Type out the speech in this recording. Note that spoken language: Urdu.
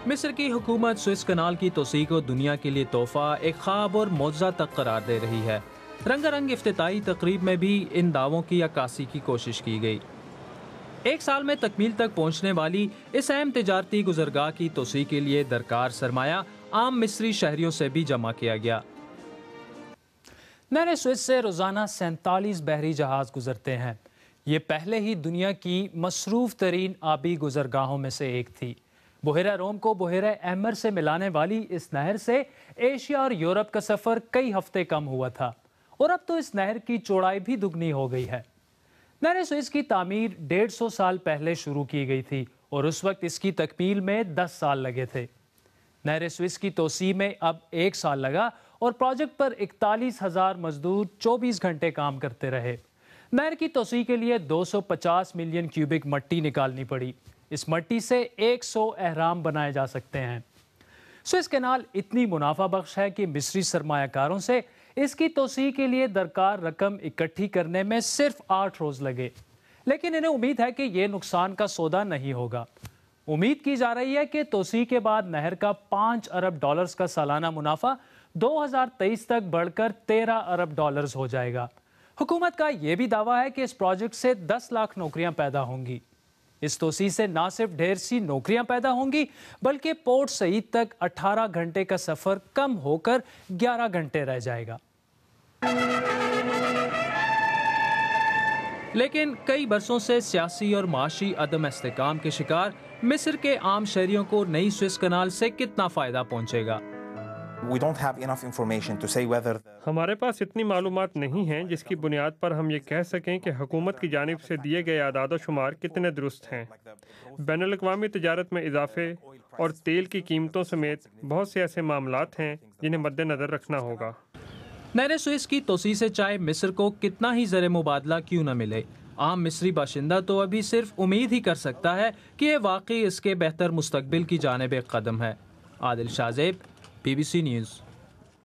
مصر کی حکومت سوئس کنال کی توسیع کو دنیا کے لیے تحفہ، ایک خواب اور معجزہ تک قرار دے رہی ہے۔ رنگا رنگ افتتاحی تقریب میں بھی ان دعووں کی عکاسی کی کوشش کی گئی۔ ایک سال میں تکمیل تک پہنچنے والی اس اہم تجارتی گزرگاہ کی توسیع کے لیے درکار سرمایہ عام مصری شہریوں سے بھی جمع کیا گیا۔ نہر سوئس سے روزانہ 47 بحری جہاز گزرتے ہیں۔ یہ پہلے ہی دنیا کی مصروف ترین آبی گزرگاہوں میں سے ایک تھی۔ بحیرہ روم کو بحیرہ احمر سے ملانے والی اس نہر سے ایشیا اور یورپ کا سفر کئی ہفتے کم ہوا تھا، اور اب تو اس نہر کی چوڑائی بھی دگنی ہو گئی ہے۔ نہر سوئس کی تعمیر 150 سال پہلے شروع کی گئی تھی اور اس وقت اس کی تکمیل میں 10 سال لگے تھے۔ نہر سوئس کی توسیع میں اب 1 سال لگا اور پروجیکٹ پر 41,000 مزدور 24 گھنٹے کام کرتے رہے۔ نہر کی توسیع کے لیے 250 ملین کیوبک مٹی نکالنی پڑی۔ اس مٹی سے 100 اہرام بنائے جا سکتے ہیں۔ سوئس کینال اتنی منافع بخش ہے کہ مصری سرمایہ کاروں سے اس کی توسیع کے لیے درکار رقم اکٹھی کرنے میں صرف 8 روز لگے، لیکن انہیں امید ہے کہ یہ نقصان کا سودا نہیں ہوگا۔ امید کی جا رہی ہے کہ توسیع کے بعد نہر کا 5 ارب ڈالرز کا سالانہ منافع 2023 تک بڑھ کر 13 ارب ڈالرز ہو جائے گا۔ حکومت کا یہ بھی دعویٰ ہے کہ اس پروجیکٹ سے 10 لاکھ نوکریاں پیدا ہوں گی۔ اس توسیع سے نہ صرف ڈھیر سی نوکریاں پیدا ہوں گی، بلکہ پورٹ سعید تک 18 گھنٹے کا سفر کم ہو کر 11 گھنٹے رہ جائے گا۔ لیکن کئی برسوں سے سیاسی اور معاشی عدم استحکام کے شکار مصر کے عام شہریوں کو نئی سوئس کنال سے کتنا فائدہ پہنچے گا؟ ہمارے پاس اتنی معلومات نہیں ہیں جس کی بنیاد پر ہم یہ کہہ سکیں کہ حکومت کی جانب سے دیے گئے اعداد و شمار کتنے درست ہیں۔ بین الاقوامی تجارت میں اضافے اور تیل کی قیمتوں سمیت بہت سے ایسے معاملات ہیں جنہیں مد نظر رکھنا ہوگا۔ نہر سوئس کی توسیع سے چاہے مصر کو کتنا ہی زر مبادلہ کیوں نہ ملے، عام مصری باشندہ تو ابھی صرف امید ہی کر سکتا ہے کہ یہ واقعی اس کے بہتر مستقبل کی جانب ایک قدم ہے۔ عادل شاہ زیب، BBC نیوز۔